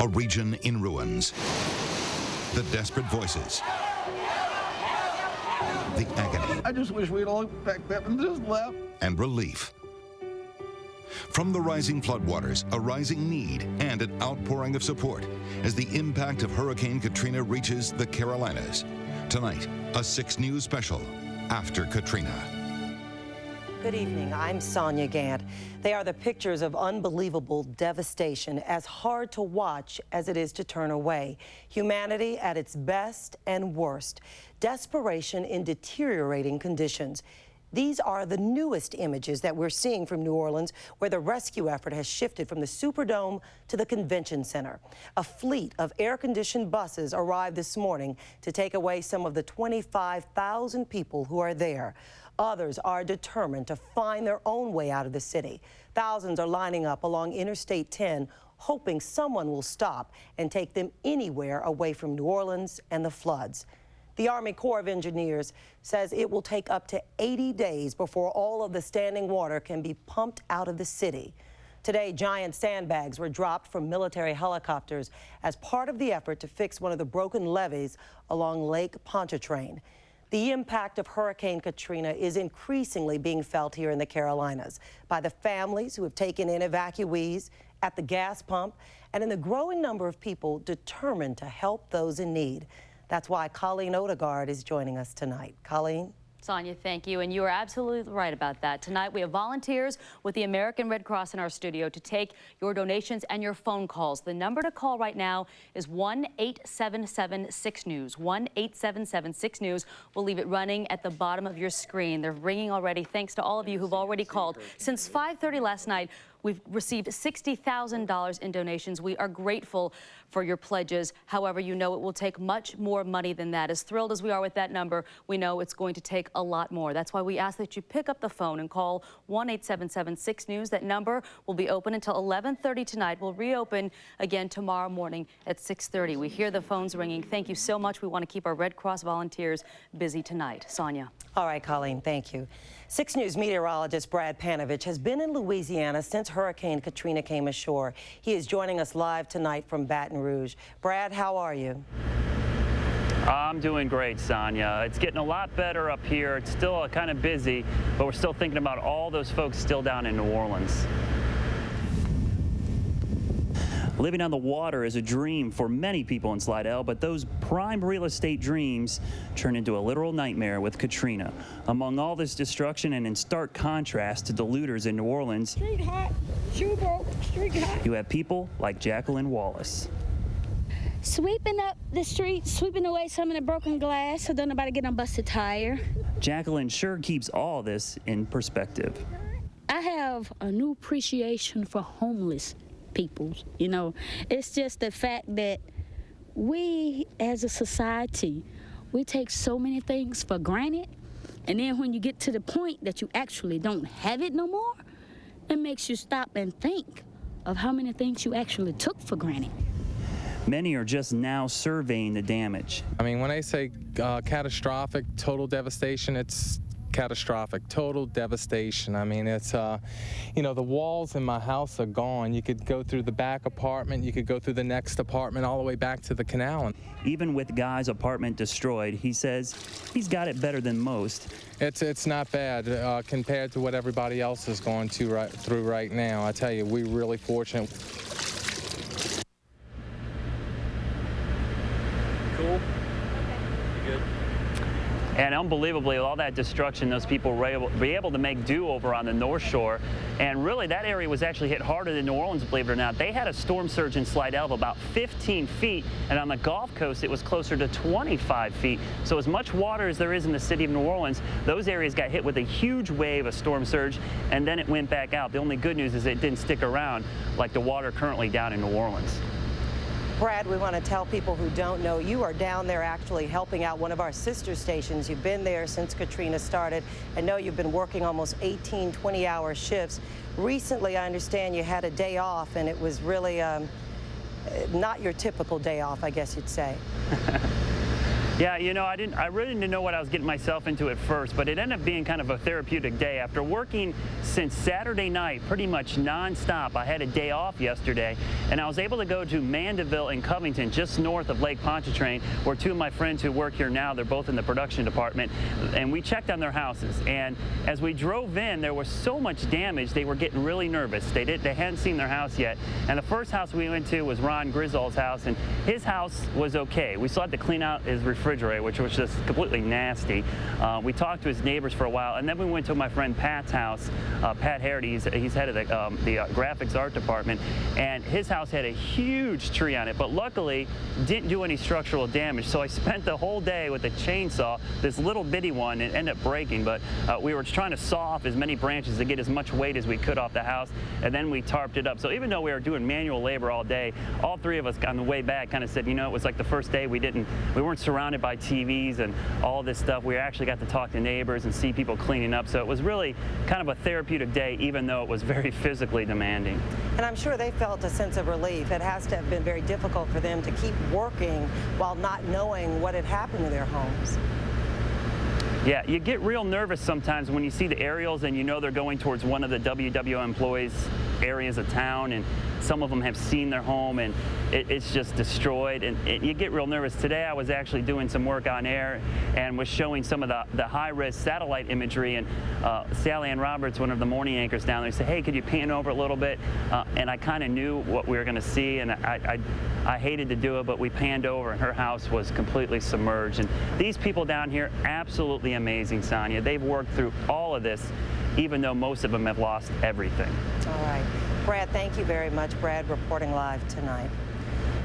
A region in ruins. The desperate voices. The agony. I just wish we'd all packed up and just left. And relief. From the rising floodwaters, a rising need and an outpouring of support as the impact of Hurricane Katrina reaches the Carolinas. Tonight, a 6 News special, After Katrina. Good evening, I'm Sonia Gant. They are the pictures of unbelievable devastation, as hard to watch as it is to turn away. Humanity at its best and worst. Desperation in deteriorating conditions. These are the newest images that we're seeing from New Orleans, where the rescue effort has shifted from the Superdome to the Convention Center. A fleet of air-conditioned buses arrived this morning to take away some of the 25,000 people who are there. Others are determined to find their own way out of the city. Thousands are lining up along Interstate 10, hoping someone will stop and take them anywhere away from New Orleans and the floods. The Army Corps of Engineers says it will take up to 80 days before all of the standing water can be pumped out of the city. Today, giant sandbags were dropped from military helicopters as part of the effort to fix one of the broken levees along Lake Pontchartrain. The impact of Hurricane Katrina is increasingly being felt here in the Carolinas by the families who have taken in evacuees, at the gas pump, and in the growing number of people determined to help those in need. That's why Colleen Odegaard is joining us tonight. Colleen? Sonia, thank you, and you are absolutely right about that. Tonight we have volunteers with the American Red Cross in our studio to take your donations and your phone calls. The number to call right now is 1-877-6-NEWS, 1-877-6-NEWS. We'll leave it running at the bottom of your screen. They're ringing already, thanks to all of you who've already called. Since 5:30 last night, we've received $60,000 in donations. We are grateful for your pledges. However, you know it will take much more money than that. As thrilled as we are with that number, we know it's going to take a lot more. That's why we ask that you pick up the phone and call 1-877-6-NEWS. That number will be open until 11:30 tonight. We'll reopen again tomorrow morning at 6:30. We hear the phones ringing. Thank you so much. We want to keep our Red Cross volunteers busy tonight. Sonia. All right, Colleen, thank you. 6 News meteorologist Brad Panovich has been in Louisiana since Hurricane Katrina came ashore. He is joining us live tonight from Baton Rouge. Brad, how are you? I'm doing great, Sonia. It's getting a lot better up here. It's still kind of busy, but we're still thinking about all those folks still down in New Orleans. Living on the water is a dream for many people in Slidell, but those prime real estate dreams turn into a literal nightmare with Katrina. Among all this destruction and in stark contrast to the looters in New Orleans, street hot, shoe broke, street hot. You have people like Jacqueline Wallace. Sweeping up the street, sweeping away some of the broken glass so don't nobody get on busted tire. Jacqueline sure keeps all this in perspective. I have a new appreciation for homeless people. You know, it's just the fact that we as a society, we take so many things for granted, and then when you get to the point that you actually don't have it no more, it makes you stop and think of how many things you actually took for granted. Many are just now surveying the damage. I mean, when they say catastrophic, total devastation, it's catastrophic, total devastation. I mean, it's, you know, the walls in my house are gone. You could go through the back apartment, you could go through the next apartment, all the way back to the canal. Even with Guy's apartment destroyed, he says he's got it better than most. It's not bad compared to what everybody else is going through right now. I tell you, we're really fortunate. Cool. Good. And unbelievably, with all that destruction, those people were able to make do over on the North Shore. And really, that area was actually hit harder than New Orleans, believe it or not. They had a storm surge in Slidell of about 15 feet, and on the Gulf Coast, it was closer to 25 feet. So as much water as there is in the city of New Orleans, those areas got hit with a huge wave of storm surge, and then it went back out. The only good news is it didn't stick around like the water currently down in New Orleans. Brad, we want to tell people who don't know, you are down there actually helping out one of our sister stations. You've been there since Katrina started. I know you've been working almost 18, 20-hour shifts. Recently, I understand you had a day off, and it was really not your typical day off, I guess you'd say. Yeah, you know, I really didn't know what I was getting myself into at first, but it ended up being kind of a therapeutic day. After working since Saturday night, pretty much nonstop, I had a day off yesterday, and I was able to go to Mandeville and Covington, just north of Lake Pontchartrain, where two of my friends who work here now, they're both in the production department, and we checked on their houses. And as we drove in, there was so much damage, they were getting really nervous. They hadn't seen their house yet. And the first house we went to was Ron Griswold's house, and his house was okay. We still had to clean out his refrigerator, which was just completely nasty. We talked to his neighbors for a while, and then we went to my friend Pat's house. Pat Harity, he's head of the graphics art department, and his house had a huge tree on it, but luckily didn't do any structural damage. So I spent the whole day with a chainsaw, this little bitty one, and ended up breaking, but we were trying to saw off as many branches to get as much weight as we could off the house, and then we tarped it up. So even though we were doing manual labor all day, all three of us on the way back kind of said, you know, it was like the first day we weren't surrounded by TVs and all this stuff. We actually got to talk to neighbors and see people cleaning up. So it was really kind of a therapeutic day, even though it was very physically demanding. And I'm sure they felt a sense of relief. It has to have been very difficult for them to keep working while not knowing what had happened to their homes. Yeah, you get real nervous sometimes when you see the aerials and you know they're going towards one of the WWO employees' areas of town, and some of them have seen their home and it's just destroyed, and you get real nervous. Today I was actually doing some work on air and was showing some of the high-res satellite imagery, and Sally Ann Roberts, one of the morning anchors down there, said, hey, could you pan over a little bit? And I kind of knew what we were going to see, and I hated to do it, but we panned over and her house was completely submerged. And these people down here, absolutely amazing, Sonia. They've worked through all of this, even though most of them have lost everything. All right. Brad, thank you very much. Brad reporting live tonight.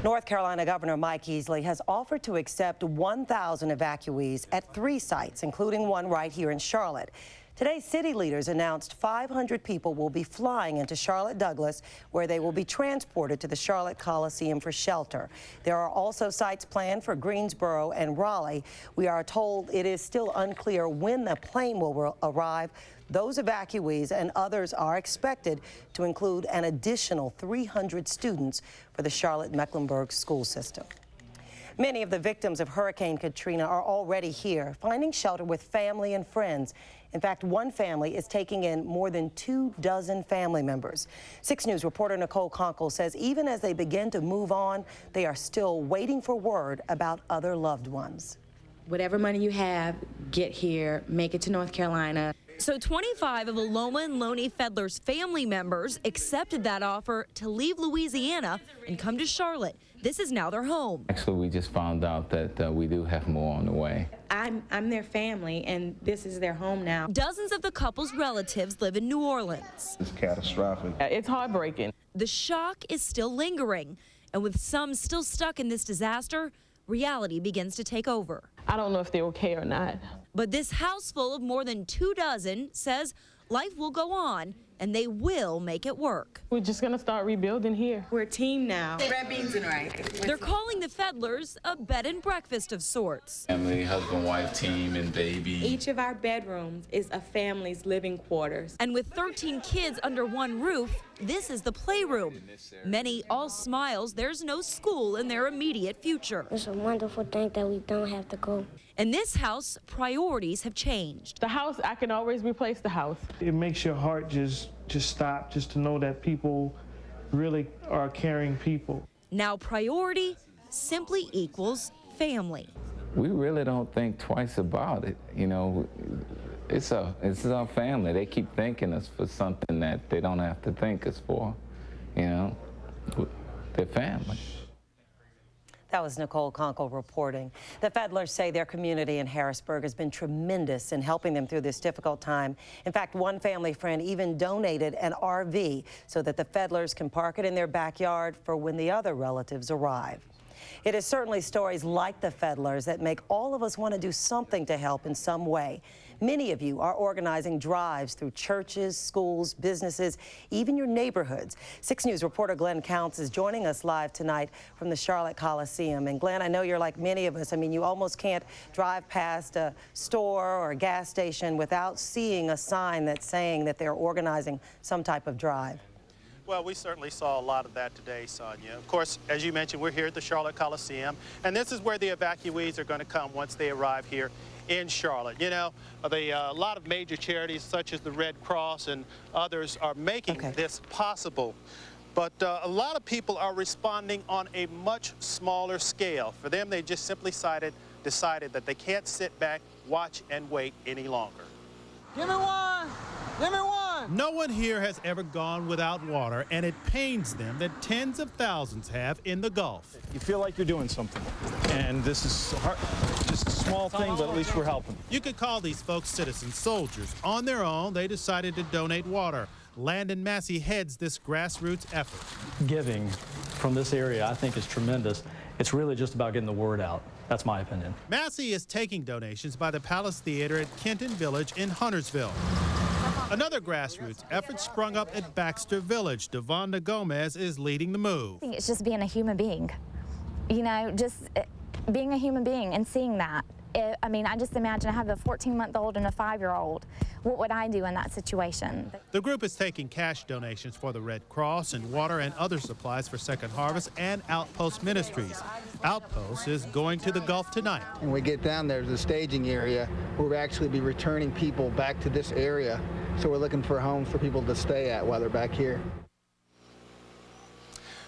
North Carolina Governor Mike Easley has offered to accept 1,000 evacuees at 3 sites, including one right here in Charlotte. Today, city leaders announced 500 people will be flying into Charlotte Douglas, where they will be transported to the Charlotte Coliseum for shelter. There are also sites planned for Greensboro and Raleigh. We are told it is still unclear when the plane will arrive. Those evacuees and others are expected to include an additional 300 students for the Charlotte-Mecklenburg school system. Many of the victims of Hurricane Katrina are already here, finding shelter with family and friends. In fact, one family is taking in more than 24 family members. 6 News reporter Nicole Conkle says even as they begin to move on, they are still waiting for word about other loved ones. Whatever money you have, get here, make it to North Carolina. So 25 of Aloma and Loney Fedler's family members accepted that offer to leave Louisiana and come to Charlotte. This is now their home. Actually, we just found out that we do have more on the way. I'm their family, and this is their home now. Dozens of the couple's relatives live in New Orleans. It's catastrophic. It's heartbreaking. The shock is still lingering, and with some still stuck in this disaster, reality begins to take over. I don't know if they're okay or not. But this house full of more than 24 says life will go on, and they will make it work. We're just gonna start rebuilding here. We're a team now. Red beans and rice. They're calling the Fedlers a bed and breakfast of sorts. Family, husband, wife, team, and baby. Each of our bedrooms is a family's living quarters. And with 13 kids under one roof, this is the playroom. Many all smiles. There's no school in their immediate future. It's a wonderful thing that we don't have to go. In this house, priorities have changed. The house, I can always replace the house. It makes your heart just stop, just to know that people really are caring people. Now priority simply equals family. We really don't think twice about it. You know, it's our family. They keep thanking us for something that they don't have to thank us for. You know, their family. That was Nicole Conkle reporting. The Fedlers say their community in Harrisburg has been tremendous in helping them through this difficult time. In fact, one family friend even donated an RV so that the Fedlers can park it in their backyard for when the other relatives arrive. It is certainly stories like the Fedlers that make all of us want to do something to help in some way. Many of you are organizing drives through churches, schools, businesses, even your neighborhoods. 6 News reporter Glenn Counts is joining us live tonight from the Charlotte Coliseum. And Glenn, I know you're like many of us. I mean, you almost can't drive past a store or a gas station without seeing a sign that's saying that they're organizing some type of drive. Well, we certainly saw a lot of that today, Sonia. Of course, as you mentioned, we're here at the Charlotte Coliseum, and this is where the evacuees are going to come once they arrive here in Charlotte. You know, a lot of major charities such as the Red Cross and others are making this possible. But a lot of people are responding on a much smaller scale. For them, they just simply decided that they can't sit back, watch, and wait any longer. Give me one! Give me one! No one here has ever gone without water, and it pains them that tens of thousands have in the Gulf. You feel like you're doing something, and this is hard, just a small thing, but at least we're helping. You could call these folks citizen soldiers. On their own, they decided to donate water. Landon Massey heads this grassroots effort. Giving from this area, I think, is tremendous. It's really just about getting the word out. That's my opinion. Massey is taking donations by the Palace Theater at Kenton Village in Huntersville. Another grassroots effort sprung up at Baxter Village. Devonda Gomez is leading the move. I think it's just being a human being. You know, just being a human being and seeing that. I mean, I just imagine I have a 14-month-old and a 5-year-old. What would I do in that situation? The group is taking cash donations for the Red Cross and water and other supplies for Second Harvest and Outpost Ministries. Outpost is going to the Gulf tonight. When we get down there, there's a staging area where we'll actually be returning people back to this area. So we're looking for homes for people to stay at while they're back here.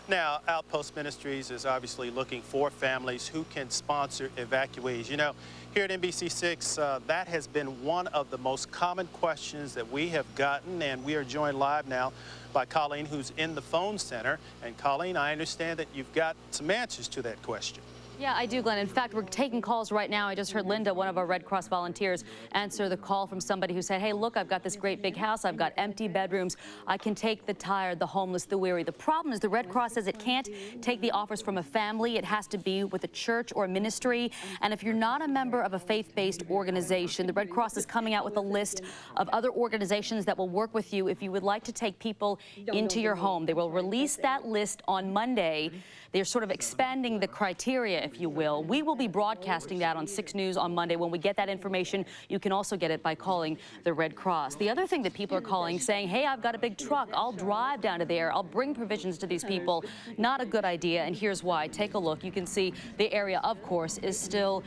Now, Outpost Ministries is obviously looking for families who can sponsor evacuees. You know, here at NBC6, that has been one of the most common questions that we have gotten, and we are joined live now by Colleen, who's in the phone center. And Colleen, I understand that you've got some answers to that question. Yeah, I do, Glenn. In fact, we're taking calls right now. I just heard Linda, one of our Red Cross volunteers, answer the call from somebody who said, hey, look, I've got this great big house. I've got empty bedrooms. I can take the tired, the homeless, the weary. The problem is the Red Cross says it can't take the offers from a family. It has to be with a church or a ministry. And if you're not a member of a faith-based organization, the Red Cross is coming out with a list of other organizations that will work with you if you would like to take people into your home. They will release that list on Monday. They're sort of expanding the criteria, if you will. We will be broadcasting that on 6 News on Monday. When we get that information, you can also get it by calling the Red Cross. The other thing that people are calling, saying, hey, I've got a big truck. I'll drive down to there. I'll bring provisions to these people. Not a good idea, and here's why. Take a look. You can see the area, of course, is still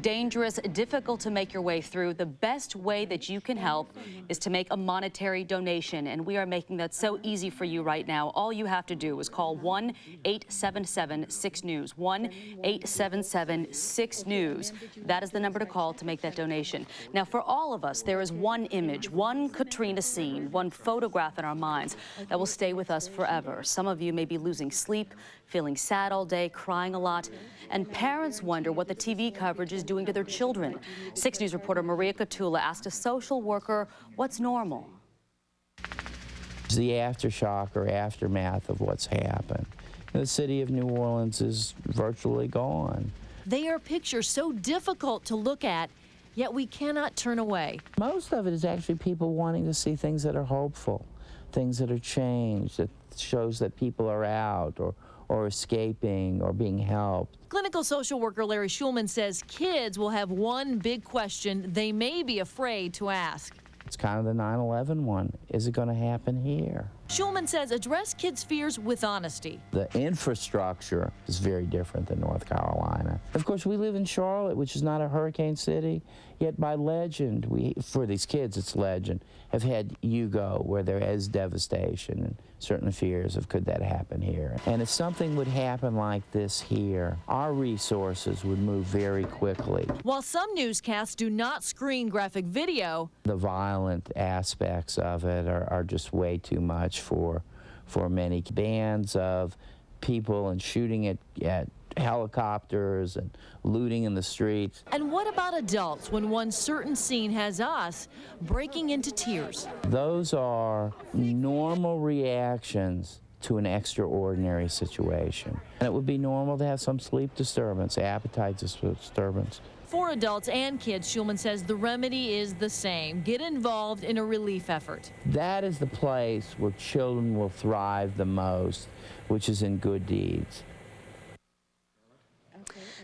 dangerous, difficult to make your way through. The best way that you can help is to make a monetary donation, and we are making that so easy for you right now. All you have to do is call 1-877-6-NEWS, 1-877-6-NEWS. That is the number to call to make that donation. Now, for all of us, there is one image, one Katrina scene, one photograph in our minds that will stay with us forever. Some of you may be losing sleep, feeling sad all day, crying a lot, and parents wonder what the TV coverage is doing to their children. 6 News reporter Maria Catula asked a social worker what's normal. The aftershock or aftermath of what's happened. The city of New Orleans is virtually gone. They are pictures so difficult to look at, yet we cannot turn away. Most of it is actually people wanting to see things that are hopeful, things that are changed, that shows that people are out or escaping or being helped. Clinical social worker Larry Schulman says kids will have one big question they may be afraid to ask. It's kind of the 9/11 one. Is it going to happen here? Schulman says address kids' fears with honesty. The infrastructure is very different than North Carolina. Of course, we live in Charlotte, which is not a hurricane city, yet by legend, for these kids it's legend, have had Hugo where there is devastation and certain fears of could that happen here. And if something would happen like this here, our resources would move very quickly. While some newscasts do not screen graphic video, the violent aspects of it are just way too much for many. Bands of people and shooting at helicopters and looting in the streets. And what about adults when one certain scene has us breaking into tears? Those are normal reactions to an extraordinary situation. And it would be normal to have some sleep disturbance, appetite disturbance. For adults and kids, Schulman says the remedy is the same. Get involved in a relief effort. That is the place where children will thrive the most, which is in good deeds.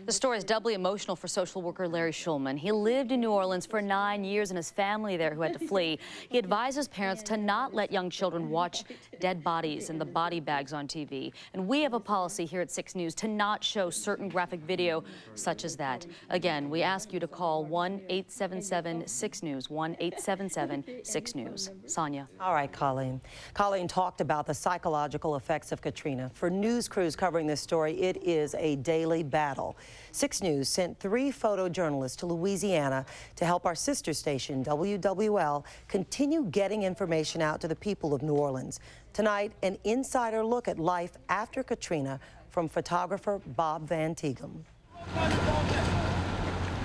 The story is doubly emotional for social worker Larry Schulman. He lived in New Orleans for 9 years and his family there who had to flee. He advises parents to not let young children watch dead bodies and the body bags on TV. And we have a policy here at 6 News to not show certain graphic video such as that. Again, we ask you to call 1-877-6-NEWS, 1-877-6-NEWS. Sonia. All right, Colleen. Colleen talked about the psychological effects of Katrina. For news crews covering this story, it is a daily battle. 6 News sent 3 photojournalists to Louisiana to help our sister station, WWL, continue getting information out to the people of New Orleans. Tonight, an insider look at life after Katrina from photographer Bob Van Tighem.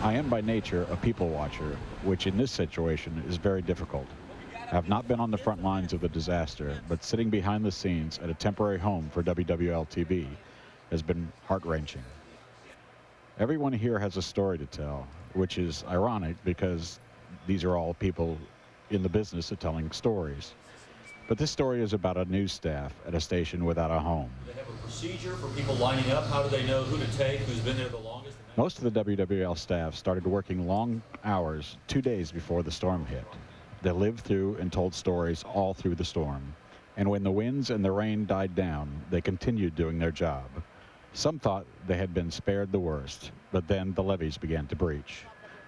I am by nature a people watcher, which in this situation is very difficult. I have not been on the front lines of the disaster, but sitting behind the scenes at a temporary home for WWL TV has been heart-wrenching. Everyone here has a story to tell, which is ironic because these are all people in the business of telling stories. But this story is about a news staff at a station without a home. Do they have a procedure for people lining up? How do they know who to take, who's been there the longest? Most of the WWL staff started working long hours 2 days before the storm hit. They lived through and told stories all through the storm. And when the winds and the rain died down, they continued doing their job. Some thought they had been spared the worst, but then the levees began to breach.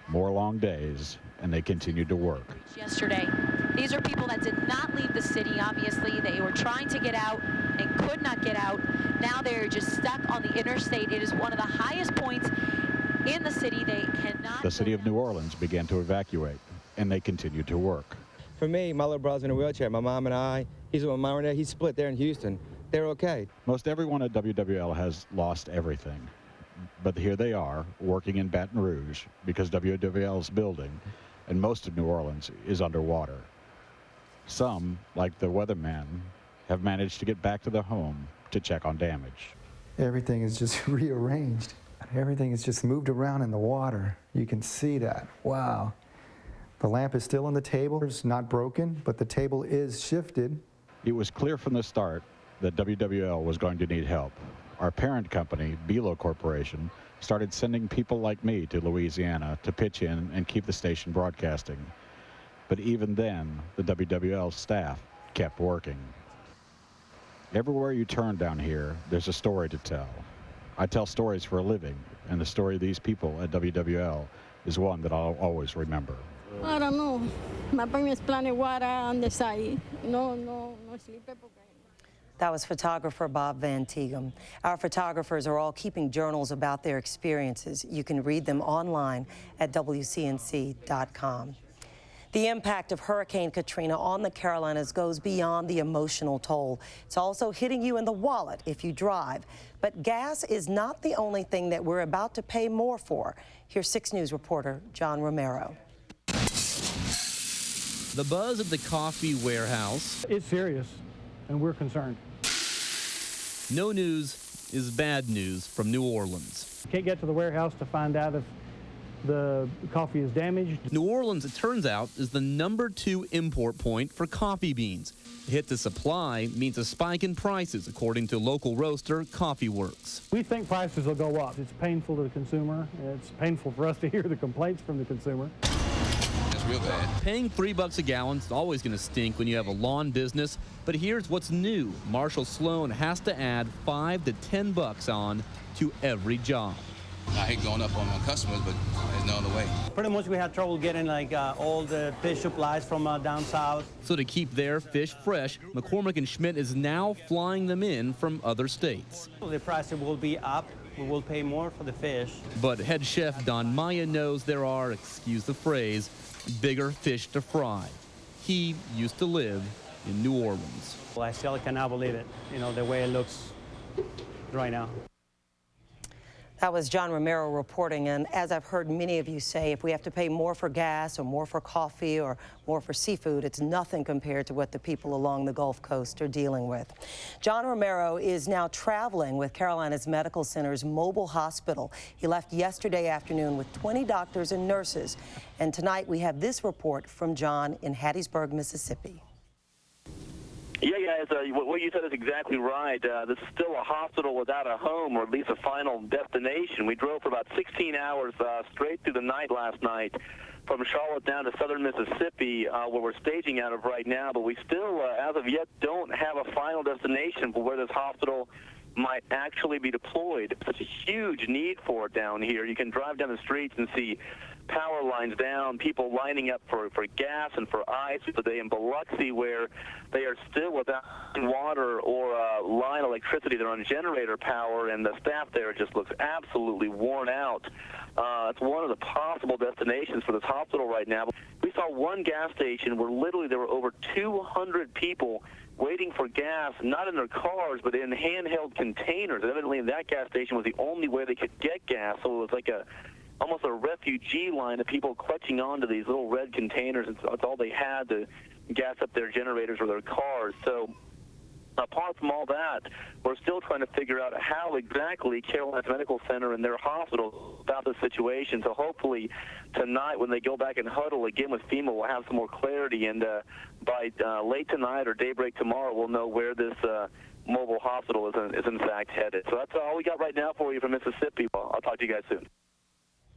More long days, and they continued to work. Yesterday, these are people that did not leave the city, obviously. They were trying to get out and could not get out. Now they're just stuck on the interstate. It is one of the highest points in the city. They cannot. The city of New Orleans began to evacuate, and they continued to work. For me, my little brother's in a wheelchair. My mom and I, he's with my mom and dad. He's split there in Houston. They're okay. Most everyone at WWL has lost everything. But here they are, working in Baton Rouge, because WWL's building, and most of New Orleans, is underwater. Some, like the weatherman, have managed to get back to the home to check on damage. Everything is just rearranged. Everything is just moved around in the water. You can see that. Wow. The lamp is still on the table. It's not broken, but the table is shifted. It was clear from the start that WWL was going to need help. Our parent company, Belo Corporation, started sending people like me to Louisiana to pitch in and keep the station broadcasting. But even then, the WWL staff kept working. Everywhere you turn down here, there's a story to tell. I tell stories for a living, and the story of these people at WWL is one that I'll always remember. I don't know. My parents planted water on the side. No sleep. That was photographer Bob Van Tighem. Our photographers are all keeping journals about their experiences. You can read them online at wcnc.com. The impact of Hurricane Katrina on the Carolinas goes beyond the emotional toll. It's also hitting you in the wallet if you drive. But gas is not the only thing that we're about to pay more for. Here's 6 News reporter John Romero. The buzz at the coffee warehouse. It's serious, and we're concerned. No news is bad news from New Orleans. Can't get to the warehouse to find out if the coffee is damaged. New Orleans, it turns out, is the #2 import point for coffee beans. Hit the supply means a spike in prices, according to local roaster Coffee Works. We think prices will go up. It's painful to the consumer. It's painful for us to hear the complaints from the consumer. That's real bad. Paying $3 a gallon is always going to stink when you have a lawn business. But here's what's new. Marshall Sloan has to add $5 to $10 on to every job. I hate going up on my customers, but there's no other way. Pretty much we had trouble getting all the fish supplies from down south. So to keep their fish fresh, McCormick and Schmidt is now flying them in from other states. The price will be up. We will pay more for the fish. But head chef Don Maya knows there are, excuse the phrase, bigger fish to fry. He used to live in New Orleans. Well, I still cannot believe it, the way it looks right now. That was John Romero reporting, and as I've heard many of you say, if we have to pay more for gas or more for coffee or more for seafood, it's nothing compared to what the people along the Gulf Coast are dealing with. John Romero is now traveling with Carolinas Medical Center's mobile hospital. He left yesterday afternoon with 20 doctors and nurses, and tonight we have this report from John in Hattiesburg, Mississippi. Yeah, guys, what you said is exactly right. This is still a hospital without a home, or at least a final destination. We drove for about 16 hours straight through the night last night from Charlotte down to southern Mississippi, where we're staging out of right now, but we still, as of yet, don't have a final destination for where this hospital might actually be deployed. Such a huge need for it down here. You can drive down the streets and see power lines down, people lining up for gas and for ice today in Biloxi, where they are still without water or line electricity. They're on generator power, and the staff there just looks absolutely worn out. It's one of the possible destinations for this hospital right now. We saw one gas station where literally there were over 200 people waiting for gas, not in their cars, but in handheld containers. Evidently, that gas station was the only way they could get gas, so it was like almost a refugee line of people clutching onto these little red containers. It's all they had to gas up their generators or their cars. So apart from all that, we're still trying to figure out how exactly Caroline's Medical Center and their hospital about the situation. So hopefully tonight, when they go back and huddle again with FEMA, we'll have some more clarity. And by late tonight or daybreak tomorrow, we'll know where this mobile hospital is in fact headed. So that's all we got right now for you from Mississippi. I'll talk to you guys soon.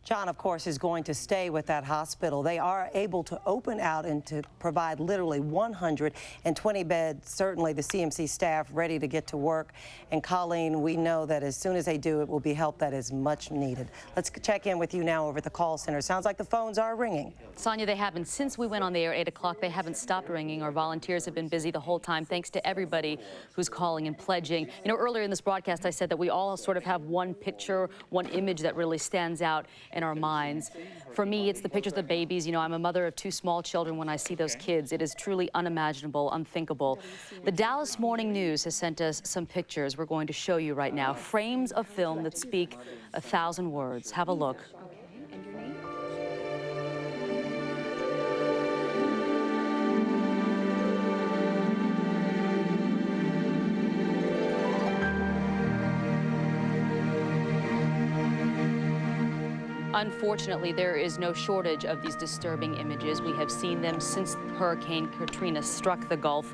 John, of course, is going to stay with that hospital. They are able to open out and to provide literally 120 beds. Certainly the CMC staff ready to get to work. And Colleen, we know that as soon as they do, it will be help that is much needed. Let's check in with you now over at the call center. Sounds like the phones are ringing. Sonia, they haven't. Since we went on the air at 8 o'clock, they haven't stopped ringing. Our volunteers have been busy the whole time, thanks to everybody who's calling and pledging. You know, earlier in this broadcast, I said that we all sort of have one picture, one image that really stands out in our minds. For me, it's the pictures of the babies. You know, I'm a mother of 2 small children. When I see those kids, it is truly unimaginable, unthinkable. The Dallas Morning News has sent us some pictures we're going to show you right now. Frames of film that speak 1,000 words. Have a look. Unfortunately, there is no shortage of these disturbing images. We have seen them since Hurricane Katrina struck the Gulf.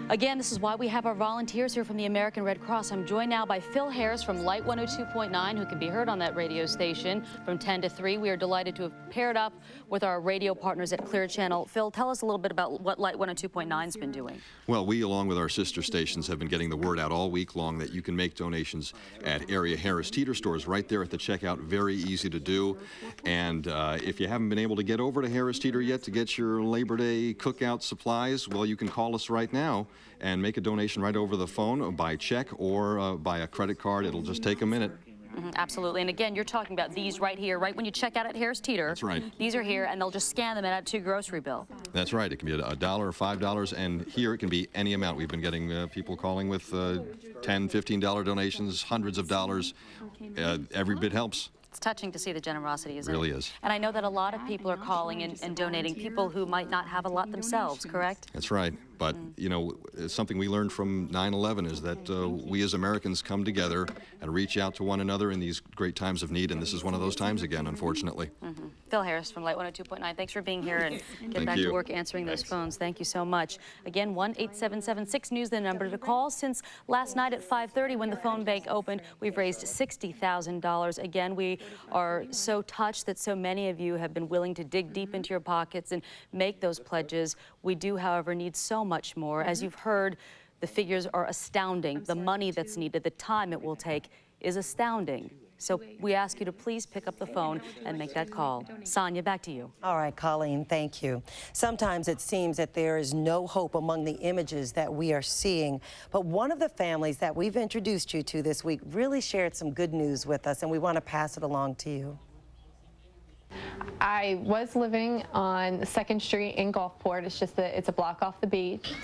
Again, this is why we have our volunteers here from the American Red Cross. I'm joined now by Phil Harris from Light 102.9, who can be heard on that radio station from 10 to 3. We are delighted to have paired up with our radio partners at Clear Channel. Phil, tell us a little bit about what Light 102.9's been doing. Well, we, along with our sister stations, have been getting the word out all week long that you can make donations at area Harris Teeter stores right there at the checkout. Very easy to do. And if you haven't been able to get over to Harris Teeter yet to get your Labor Day cookout supplies, well, you can call us right now and make a donation right over the phone by check or by a credit card. It'll just take a minute. Absolutely. And again, you're talking about these right here, right when you check out at Harris Teeter. That's right. These are here, and they'll just scan them and add to your grocery bill. That's right. It can be $1 or $5, and here it can be any amount. We've been getting people calling with $10, $15 donations, hundreds of dollars. Every bit helps. It's touching to see the generosity, isn't it? It really is. And I know that a lot of people are calling and donating, people who might not have a lot themselves, correct? That's right. But, you know, something we learned from 9/11 is that we as Americans come together and reach out to one another in these great times of need, and this is one of those times again, unfortunately. Phil Harris from Light 102.9, thanks for being here and getting back to work answering those phones. Thank you so much. Again, 1-877-6-NEWS, the number to call. Since last night at 5:30 when the phone bank opened, we've raised $60,000. Again, we are so touched that so many of you have been willing to dig deep into your pockets and make those pledges. We do, however, need so much more. As you've heard, the figures are astounding. The money that's needed, the time it will take is astounding. So we ask you to please pick up the phone and make that call. Sonia, back to you. All right, Colleen, thank you. Sometimes it seems that there is no hope among the images that we are seeing, but one of the families that we've introduced you to this week really shared some good news with us, and we want to pass it along to you. I was living on 2nd Street in Gulfport. It's just it's a block off the beach.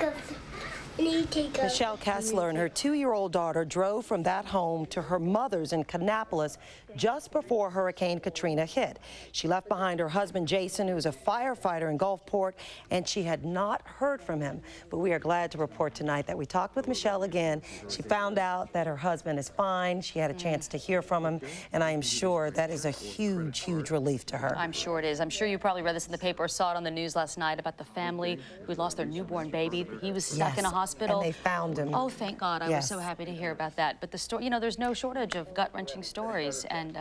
Michelle Kessler and her 2-year-old daughter drove from that home to her mother's in Kannapolis just before Hurricane Katrina hit. She left behind her husband, Jason, who's a firefighter in Gulfport, and she had not heard from him. But we are glad to report tonight that we talked with Michelle again. She found out that her husband is fine. She had a chance to hear from him, and I am sure that is a huge, huge relief to her. I'm sure it is. I'm sure you probably read this in the paper or saw it on the news last night about the family who lost their newborn baby. He was stuck in a hospital hospital. And they found him. Oh, thank God. I was Yes. so happy to hear about that. But the story, you know, there's no shortage of gut-wrenching stories, and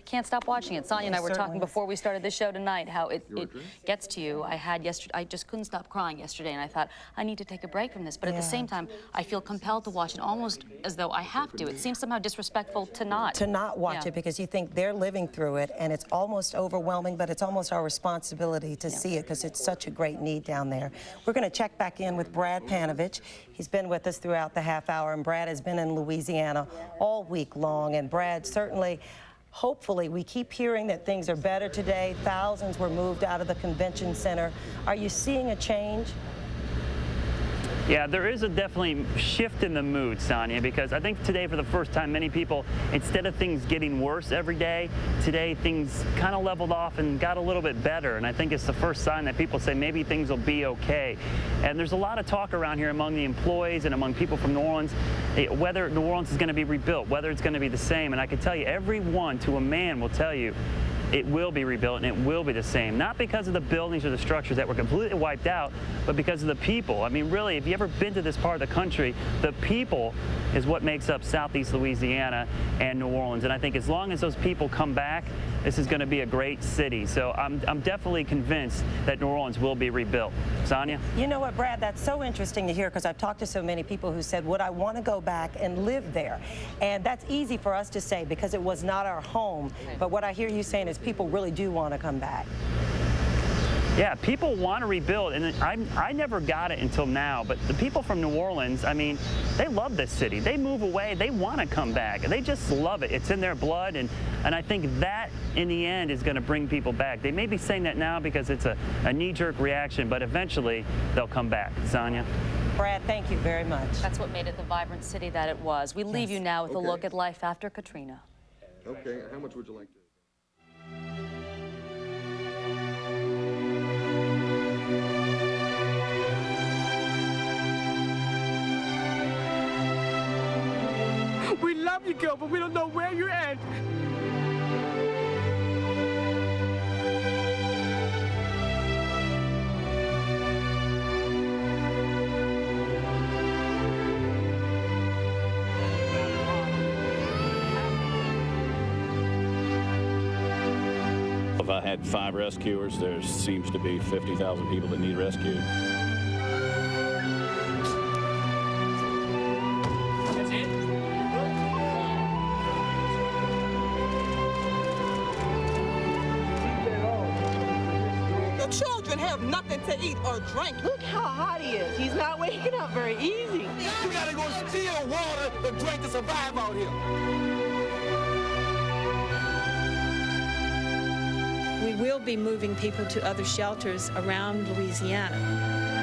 can't stop watching it. Sonia and I were talking before we started the show tonight how it gets to you. I just couldn't stop crying yesterday, and I thought, I need to take a break from this. But at the same time, I feel compelled to watch it almost as though I have to. It seems somehow disrespectful to not. Watch it, because you think they're living through it, and it's almost overwhelming, but it's almost our responsibility to see it because it's such a great need down there. We're going to check back in with Brad Panovich. He's been with us throughout the half hour, and Brad has been in Louisiana all week long. And Brad, certainly, hopefully, we keep hearing that things are better today. Thousands were moved out of the convention center. Are you seeing a change? Yeah, there is a definitely shift in the mood, Sonia, because I think today for the first time, many people, instead of things getting worse every day, today things kind of leveled off and got a little bit better. And I think it's the first sign that people say maybe things will be okay. And there's a lot of talk around here among the employees and among people from New Orleans, whether New Orleans is going to be rebuilt, whether it's going to be the same. And I can tell you, everyone to a man will tell you, it will be rebuilt and it will be the same. Not because of the buildings or the structures that were completely wiped out, but because of the people. I mean, really, if you've ever been to this part of the country, the people is what makes up Southeast Louisiana and New Orleans. And I think as long as those people come back, this is going to be a great city. So I'm definitely convinced that New Orleans will be rebuilt. Sonia? You know what, Brad, that's so interesting to hear, because I've talked to so many people who said, would I want to go back and live there? And that's easy for us to say because it was not our home. But what I hear you saying is people really do want to come back. Yeah, people want to rebuild, and I never got it until now, but the people from New Orleans, I mean, they love this city. They move away, they want to come back, they just love it. It's in their blood, and I think that, in the end, is going to bring people back. They may be saying that now because it's a knee-jerk reaction, but eventually they'll come back. Sonia? Brad, thank you very much. That's what made it the vibrant city that it was. We leave you now with a look at life after Katrina. Okay, how much would you like to? We love you, girl, but we don't know where you're at. If I had 5 rescuers, there seems to be 50,000 people that need rescued. Children have nothing to eat or drink. Look how hot he is. He's not waking up very easy. You gotta go steal water and drink to survive out here. We will be moving people to other shelters around Louisiana.